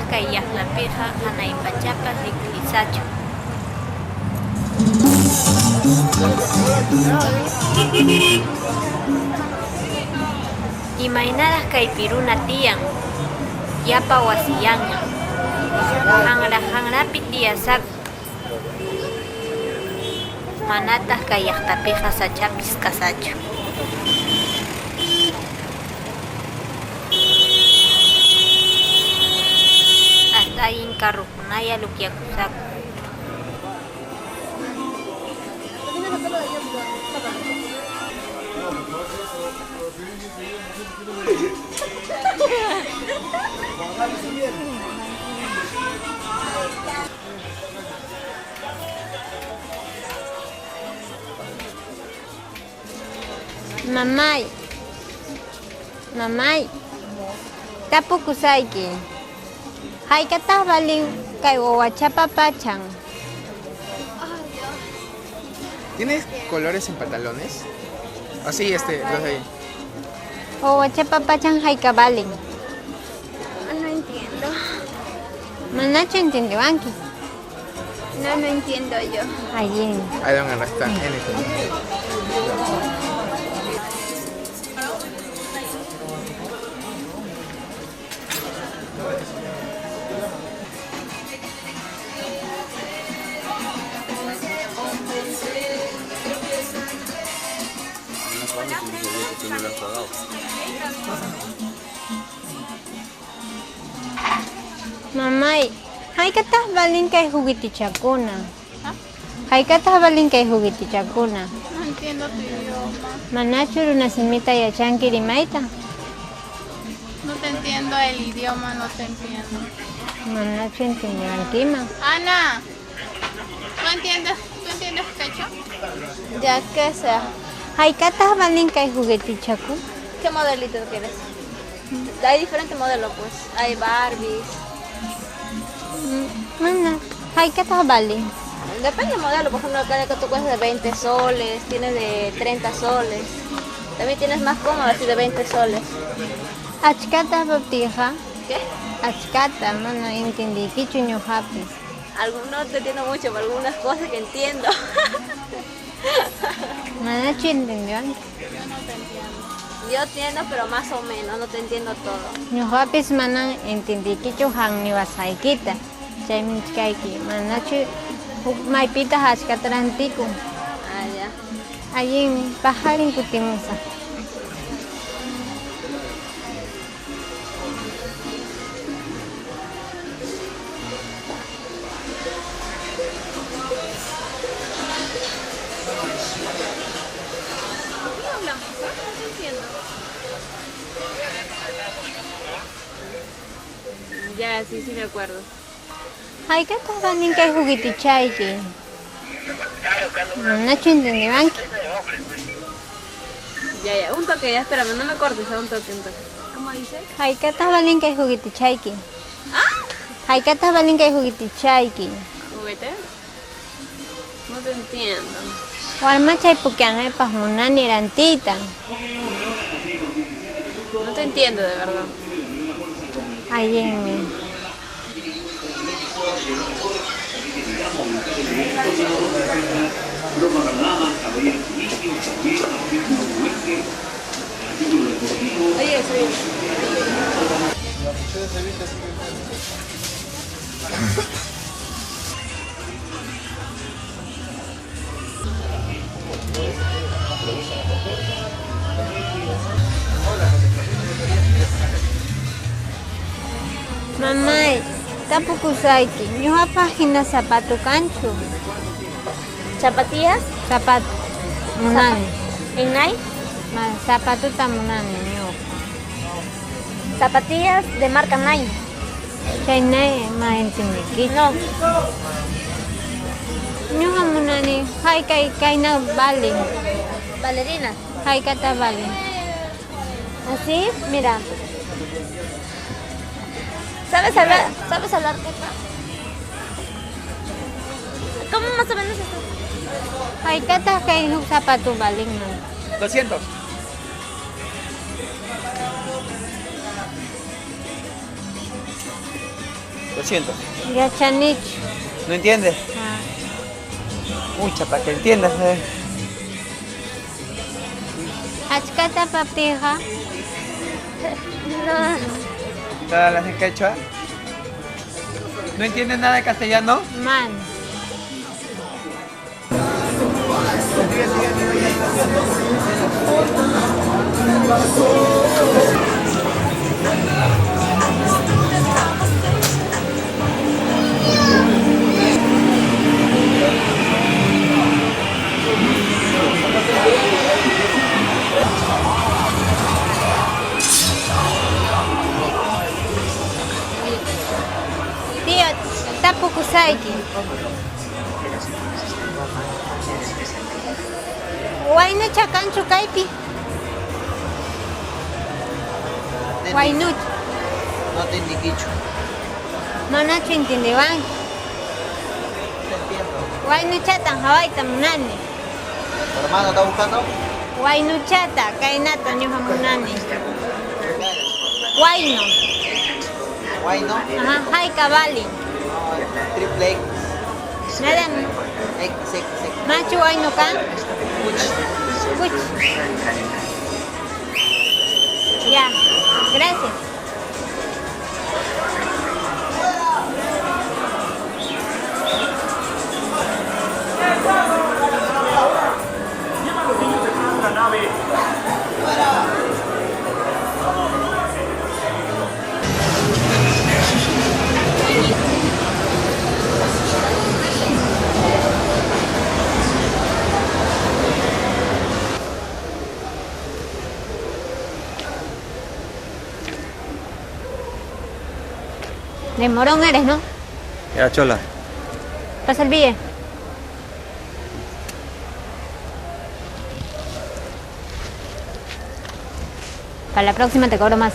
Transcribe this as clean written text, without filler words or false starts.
kay llaqtapiqa hanaypachapas riqsisachu. Imaynaraq kaypi runa tiyan, yapa wasiyanña, hanrapi tiyasaku. Manataq kay llaqtapiqa sachapis kasachu. Astayin karrukunaya lukyakusaku. Mamay, tapukusayki. Haykataq balin kay wawachapa pachan. ¿Tienes colores en pantalones? Así, los de ahí. Wawachapa pachan hayka balin. No entiendo. Manachu entendiwanki. No entiendo yo. Allí. I don't understand anything. Mamay, haykataq balin kay juguetichakuna. Haykataq balin kay juguetichakuna. No entiendo tu idioma. Manachu runasimita yachanki rimayta. No te entiendo el idioma, no te entiendo. Manachu entendiwankima. Ana, ¿tú entiendes quechua? Ya que sea. Haykataq balin kay juguetichaku. ¿Qué modelito quieres? Hay diferentes modelos, pues. Hay Barbies. Mana, haykataq balin. Depende del modelo. Por ejemplo, cada que tú cuesta de 20 soles, tienes de 30 soles. También tienes más cómodo, así de 20 soles. Achkataq baptija. ¿Qué? Achkata, mana entendikichu ñuqapis. Algunos te entiendo mucho, pero algunas cosas que entiendo. Manachu entendiwanki. Yo entiendo, pero más o menos, no te entiendo todo. Ñuqapis manan entendikichu hanmi wasaykita. Chaymi kayki. Manachu huk maypita achkata rantikun. Ah, ya. Allí pajarin kutimusa. Ya, sí me acuerdo. Haykataq balin kay juguetichayki. Manachu entendiwanki. Ya, un toque, ya, espérame, no me cortes, un toque. ¿Cómo dice? Haykataq balin kay juguetichayki. ¿Ah? Haykataq balin kay juguetichayki. ¿Juguete? No te entiendo. Warmachay pukllanaypaq munani rantiyta. No te entiendo, de verdad. Allí. Oye, soy... Mamay, tapukusayki. Ñuqapaq hina zapato kanchu. ¿Zapatillas? Zapato. Munani. ¿En Nike? Zapatuta munani ñuqa. Zapatillas de marca Nike. Chaynay ma entendikichu. No. Ñuqa munani kayna balin. Balerinas. Haykata balin. Así, mira. ¿Sabes hablar? ¿Sabes hablar quechua? ¿Cómo más o menos esto? Haykata kay huk zapato balin man. 200. 200. Ya chanich. ¿No entiendes? Ah. Mucha, para que entiendas. Achkata papija. ¿Todas las de quechua? ¿No entiendes nada de castellano? Man. Tío, tapu kusaiki. Waynu chakanchu kaypi. Waynu. No te indiquicho. Manachu intindiwan. Waynu chatan hawayta munani. ¿Tu hermano está buscando? Waynu chata kainata ñuqa munani. Waynu. Guay, ¿no? Ajá, hayka vali. Triple X. Nada, X. machu waynu kan. Puch. Ya, gracias. De Morón eres, ¿no? Ya, chola. Pasa el billete. Para la próxima te cobro más.